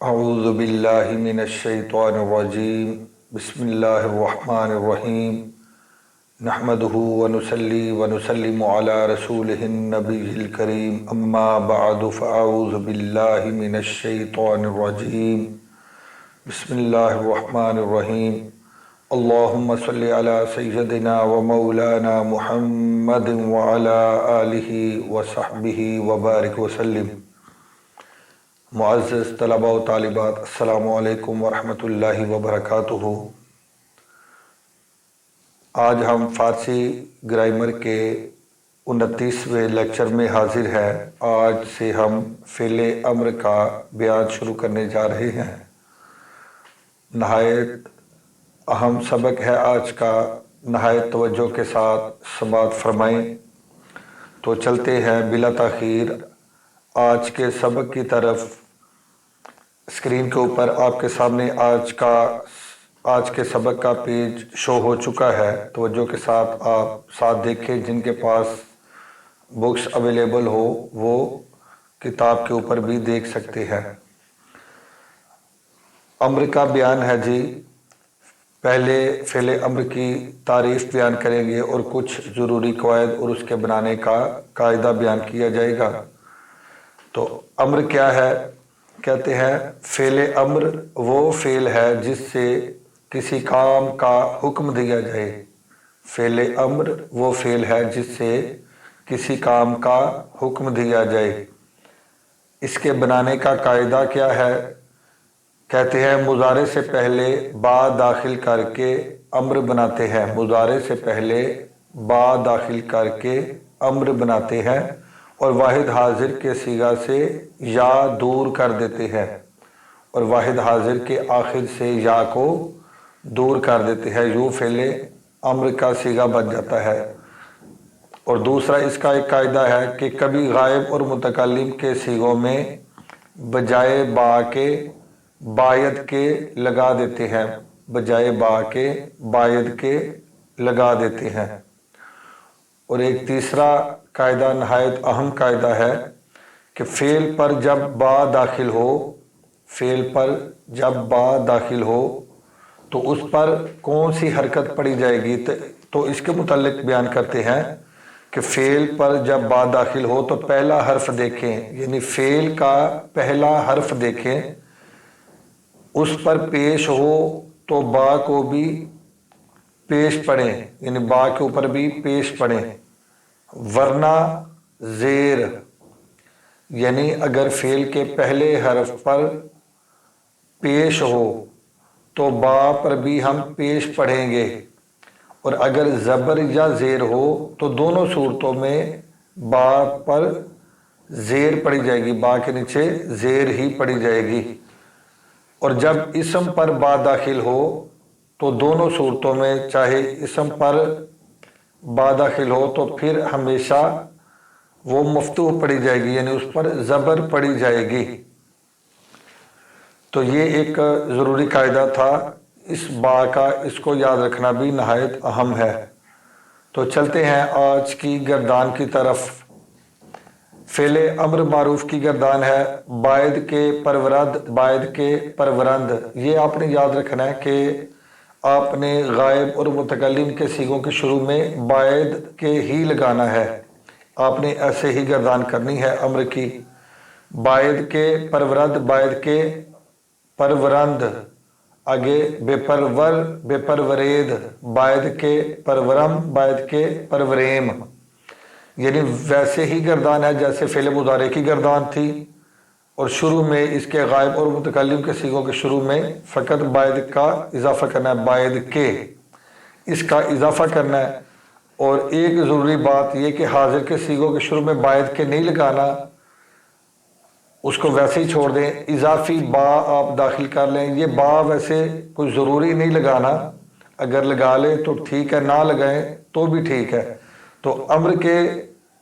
اعوذ باللہ من الشیطان الرجیم بسم اللہ الرحمن الرحیم نحمدہ ونصلی ونسلم علی رسولہ النبی الکریم اما بعد فاعوذ باللہ من الشیطان الرجیم بسم اللہ الرحمن الرحیم اللہم صلی علی سیدنا و مولانا محمد وعلی آلہ وصحبہ وبارک وسلم۔ معزز طلباء و طالبات، السلام علیکم ورحمۃ اللہ وبرکاتہ۔ آج ہم فارسی گرامر کے 29ویں لیکچر میں حاضر ہیں۔ آج سے ہم فعل امر کا بیان شروع کرنے جا رہے ہیں۔ نہایت اہم سبق ہے آج کا، نہایت توجہ کے ساتھ سماعت فرمائیں۔ تو چلتے ہیں بلا تاخیر آج کے سبق کی طرف۔ اسکرین کے اوپر آپ کے سامنے آج کے سبق کا پیج شو ہو چکا ہے۔ توجہ کے ساتھ آپ ساتھ دیکھیں، جن کے پاس بکس اویلیبل ہو وہ کتاب کے اوپر بھی دیکھ سکتے ہیں۔ امر کا بیان ہے جی۔ پہلے فعل امر کی تعریف بیان کریں گے اور کچھ ضروری قواعد اور اس کے بنانے کا قاعدہ بیان کیا جائے گا۔ تو امر کیا ہے؟ کہتے ہیں فعل امر وہ فعل ہے جس سے کسی کام کا حکم دیا جائے۔ فعل امر وہ فعل ہے جس سے کسی کام کا حکم دیا جائے۔ اس کے بنانے کا قاعدہ کیا ہے؟ کہتے ہیں مضارع سے پہلے با داخل کر کے امر بناتے ہیں۔ مضارع سے پہلے با داخل کر کے امر بناتے ہیں اور واحد حاضر کے صیغہ سے یا دور کر دیتے ہیں، اور واحد حاضر کے آخر سے یا کو دور کر دیتے ہیں۔ یوں فعل امر کا صیغہ بن جاتا ہے۔ اور دوسرا اس کا ایک قاعدہ ہے کہ کبھی غائب اور متکلم کے صیغوں میں بجائے با کے باید کے لگا دیتے ہیں، بجائے با کے باید کے لگا دیتے ہیں۔ اور ایک تیسرا قاعدہ نہایت اہم قاعدہ ہے کہ فعل پر جب با داخل ہو، فعل پر جب با داخل ہو تو اس پر کون سی حرکت پڑی جائے گی؟ تو اس کے متعلق بیان کرتے ہیں کہ فعل پر جب با داخل ہو تو پہلا حرف دیکھیں، یعنی فعل کا پہلا حرف دیکھیں، اس پر پیش ہو تو با کو بھی پیش پڑھیں، یعنی با کے اوپر بھی پیش پڑھیں، ورنہ زیر، یعنی اگر فعل کے پہلے حرف پر پیش ہو تو با پر بھی ہم پیش پڑھیں گے، اور اگر زبر یا زیر ہو تو دونوں صورتوں میں با پر زیر پڑی جائے گی، با کے نیچے زیر ہی پڑی جائے گی۔ اور جب اسم پر با داخل ہو تو دونوں صورتوں میں چاہے اسم پر با داخل ہو تو پھر ہمیشہ وہ مفتوح پڑی جائے گی، یعنی اس پر زبر پڑی جائے گی۔ تو یہ ایک ضروری قاعدہ تھا اس با کا، اس کو یاد رکھنا بھی نہایت اہم ہے۔ تو چلتے ہیں آج کی گردان کی طرف۔ فعل امر معروف کی گردان ہے باید کے پرورد، باید کے پرورند۔ یہ آپ نے یاد رکھنا ہے کہ آپ نے غائب اور متکلم کے صیغوں کے شروع میں باید کے ہی لگانا ہے۔ آپ نے ایسے ہی گردان کرنی ہے امر کی۔ باید کے پرورد، باید کے پرورند، آگے بے پرور، بے پرورید، باید کے پرورم، باید کے پروریم، یعنی ویسے ہی گردان ہے جیسے فعل مضارع کی گردان تھی، اور شروع میں اس کے غائب اور متکلم کے صیغوں کے شروع میں فقط باید کا اضافہ کرنا ہے، باید کے، اس کا اضافہ کرنا ہے۔ اور ایک ضروری بات یہ کہ حاضر کے صیغوں کے شروع میں باید کے نہیں لگانا، اس کو ویسے ہی چھوڑ دیں، اضافی با آپ داخل کر لیں۔ یہ با ویسے کوئی ضروری نہیں لگانا، اگر لگا لیں تو ٹھیک ہے، نہ لگائیں تو بھی ٹھیک ہے۔ تو امر کے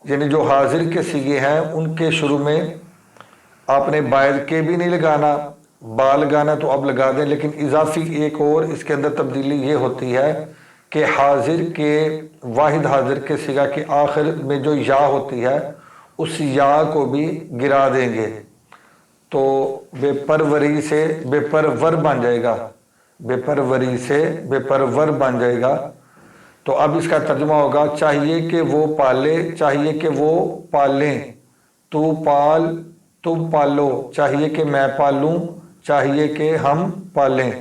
یعنی جو حاضر کے صیغے ہیں ان کے شروع میں آپ نے باید کے بھی نہیں لگانا، با لگانا تو اب لگا دیں، لیکن اضافی ایک اور اس کے اندر تبدیلی یہ ہوتی ہے کہ حاضر کے واحد حاضر کے صیغہ کے آخر میں جو یا ہوتی ہے اس یا کو بھی گرا دیں گے، تو بے پروری سے بے پرور بن جائے گا، بے پروری سے بے پرور بن جائے گا۔ تو اب اس کا ترجمہ ہوگا چاہیے کہ وہ پالے، چاہیے کہ وہ پالیں، تو پال تم پالو، چاہیے کہ میں پالوں، چاہیے کہ ہم پالیں۔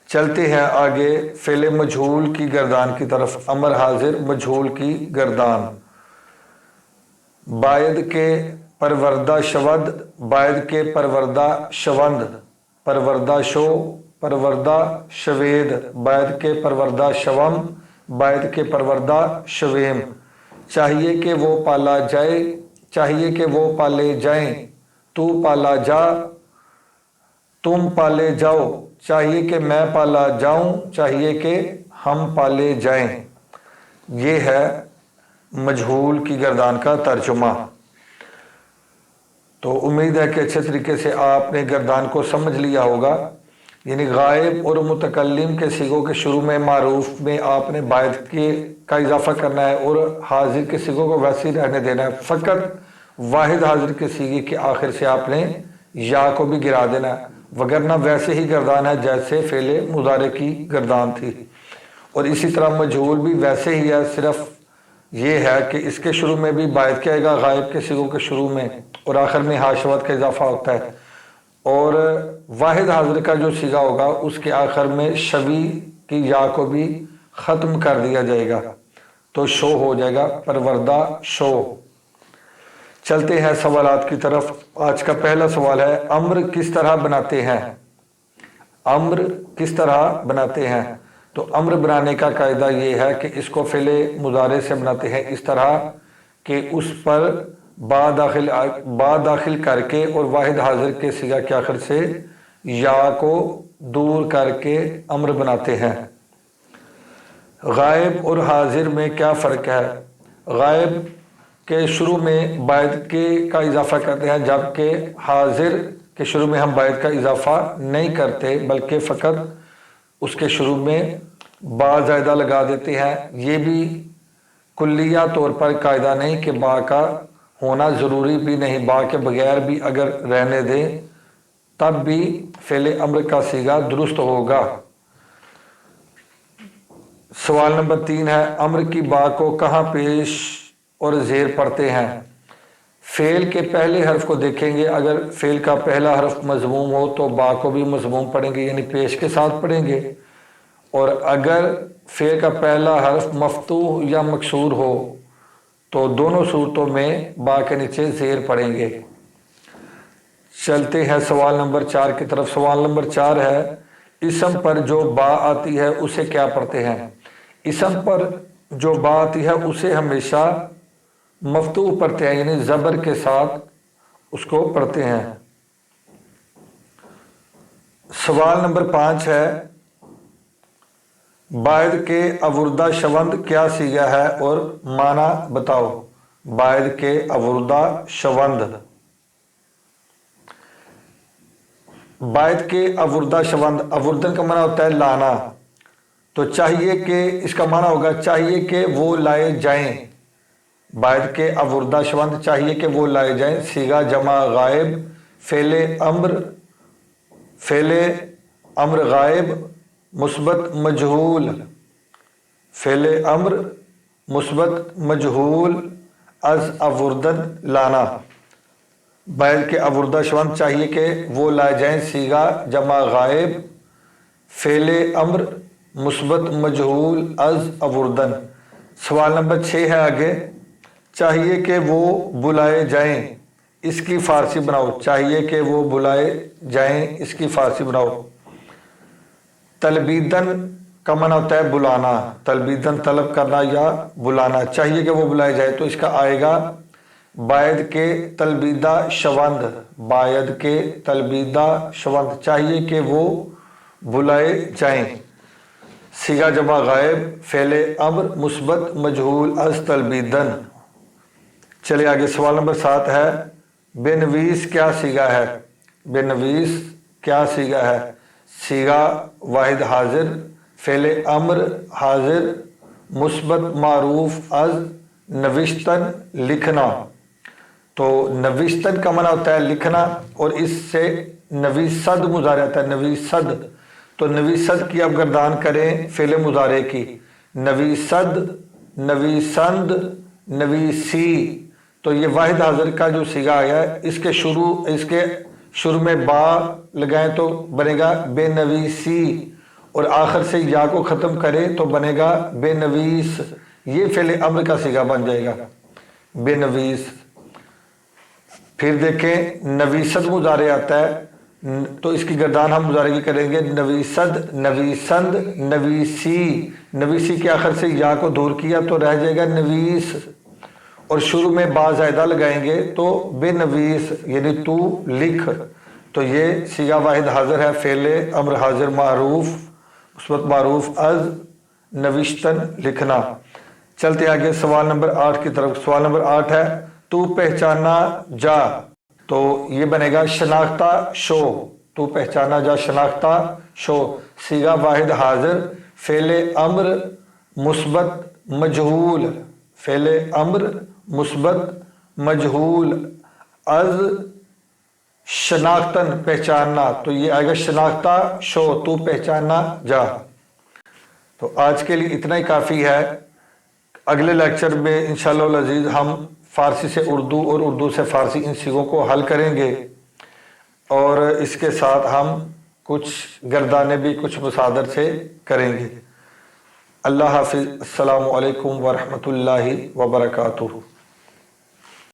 چلتے ہیں آگے فعل مجہول کی گردان کی طرف، امر حاضر مجہول کی گردان۔ باید کے پروردہ شود، باید کے پروردہ شوند، پروردہ شو، پروردہ شوید، باید کے پروردہ شوم، باید کے پروردہ شویم۔ چاہیے کہ وہ پالا جائے، چاہیے کہ وہ پالے جائیں، تو پالا جا، تم پالے جاؤ، چاہیے کہ میں پالا جاؤں، چاہیے کہ ہم پالے جائیں۔ یہ ہے مجہول کی گردان کا ترجمہ۔ تو امید ہے کہ اچھے طریقے سے آپ نے گردان کو سمجھ لیا ہوگا۔ یعنی غائب اور متکلم کے صیغوں کے شروع میں معروف میں آپ نے باید کا اضافہ کرنا ہے اور حاضر کے صیغوں کو ویسے ہی رہنے دینا ہے، فقط واحد حاضر کے صیغے کے آخر سے آپ نے یا کو بھی گرا دینا ہے، وگرنہ ویسے ہی گردان ہے جیسے فعل مضارع کی گردان تھی۔ اور اسی طرح مجہول بھی ویسے ہی ہے، صرف یہ ہے کہ اس کے شروع میں بھی باید کیا آئے گا غائب کے صیغوں کے شروع میں، اور آخر میں حاشوت کا اضافہ ہوتا ہے، اور واحد حاضر کا جو صیغہ ہوگا اس کے آخر میں شوی کی یا کو بھی ختم کر دیا جائے گا، تو شو ہو جائے گا پروردہ شو۔ چلتے ہیں سوالات کی طرف۔ آج کا پہلا سوال ہے امر کس طرح بناتے ہیں؟ امر کس طرح بناتے ہیں؟ تو امر بنانے کا قاعدہ یہ ہے کہ اس کو فعل مضارع سے بناتے ہیں اس طرح کہ اس پر با داخل کر کے اور واحد حاضر کے صیغہ کے آخر سے یا کو دور کر کے امر بناتے ہیں۔ غائب اور حاضر میں کیا فرق ہے؟ غائب کے شروع میں باید کے کا اضافہ کرتے ہیں، جبکہ حاضر کے شروع میں ہم باید کا اضافہ نہیں کرتے بلکہ فقط اس کے شروع میں با زائدہ لگا دیتے ہیں۔ یہ بھی کلیہ طور پر قاعدہ نہیں کہ با کا ہونا ضروری بھی نہیں، با کے بغیر بھی اگر رہنے دیں تب بھی فعل امر کا صیغہ درست ہوگا۔ سوال نمبر 3 ہے امر کی با کو کہاں پیش اور زیر پڑھتے ہیں؟ فعل کے پہلے حرف کو دیکھیں گے، اگر فعل کا پہلا حرف مضموم ہو تو با کو بھی مضموم پڑھیں گے، یعنی پیش کے ساتھ پڑھیں گے، اور اگر فعل کا پہلا حرف مفتوح یا مکسور ہو تو دونوں صورتوں میں با کے نیچے زیر پڑھیں گے۔ چلتے ہیں سوال نمبر 4 کی طرف۔ سوال نمبر 4 ہے اسم پر جو با آتی ہے اسے کیا پڑھتے ہیں؟ اسم پر جو با آتی ہے اسے ہمیشہ مفتوح پڑھتے ہیں، یعنی زبر کے ساتھ اس کو پڑھتے ہیں۔ سوال نمبر 5 ہے باید کے آوردہ شوند کیا صیغہ ہے اور معنی بتاؤ؟ باید کے آوردہ شوند، باید کے آوردہ شوند، آوردن کا معنی ہوتا ہے لانا، تو چاہیے کہ اس کا معنی ہوگا چاہیے کہ وہ لائے جائیں۔ باید کے آوردہ شوند چاہیے کہ وہ لائے جائیں، صیغہ جمع غائب، فعل امر غائب مثبت مجہول، فعل امر مثبت مجہول از آوردن لانا۔ باید کے آوردہ شوند چاہیے کہ وہ لائے جائیں، صیغہ جمع غائب، فعل امر مثبت مجہول از آوردن۔ سوال نمبر 6 ہے آگے چاہیے کہ وہ بلائے جائیں، اس کی فارسی بناؤ۔ چاہیے کہ وہ بلائے جائیں، اس کی فارسی بناؤ۔ تلبیدن کا معنی ہوتا ہے بلانا، تلبیدن طلب کرنا یا بلانا، چاہیے کہ وہ بلائے جائے تو اس کا آئے گا باید کے تلبیدہ شوند، باید کے تلبیدہ شوند، چاہیے کہ وہ بلائے جائیں، صیغہ جمع غائب، فعل امر مثبت مجہول از تلبیدن۔ چلے آگے سوال نمبر 7 ہے بے نویس کیا صیغہ ہے؟ بے نویس کیا صیغہ ہے؟ صیغہ واحد حاضر، فعل امر حاضر مثبت معروف از نوشتن لکھنا، تو نویستن کا معنی ہوتا ہے لکھنا، اور اس سے نویسد مضارع آتا ہے، نویسد۔ تو نویسد کی اب گردان کریں فعل مضارع کی، نویسد، نویسند، نویسی، تو یہ واحد حاضر کا جو صیغہ آیا ہے اس کے شروع میں با لگائیں تو بنے گا بے نویسی، اور آخر سے یا کو ختم کریں تو بنے گا بے نویس، یہ فعل امر کا صیغہ بن جائے گا، بے نویس۔ پھر دیکھیں نویسد مضارع آتا ہے، تو اس کی گردان ہم مضارع کی کریں گے نویسد، نویسند، نویسی، نویسی کے آخر سے یا کو دور کیا تو رہ جائے گا نویس، اور شروع میں با زائدہ لگائیں گے تو بے نویس، یعنی تو لکھ۔ تو یہ صیغہ واحد حاضر ہے، فعل امر حاضر معروف، مثبت معروف از نوشتن، لکھنا۔ چلتے آگے سوال نمبر 8 کی طرف۔ سوال نمبر 8 ہے تو پہچانا جا، تو یہ بنے گا شناختہ شو، تو پہچانا جا شناختہ شو، صیغہ واحد حاضر، فعل امر مثبت مجہول، فعل امر مثبت مجہول، از شناختن پہچاننا، تو یہ آئے گا شناختہ شو، تو پہچانا جا۔ تو آج کے لیے اتنا ہی کافی ہے، اگلے لیکچر میں انشاءاللہ العزیز ہم فارسی سے اردو اور اردو سے فارسی ان صیغوں کو حل کریں گے، اور اس کے ساتھ ہم کچھ گردانے بھی کچھ مصادر سے کریں گے۔ اللہ حافظ، السلام علیکم ورحمۃ اللہ وبرکاتہ۔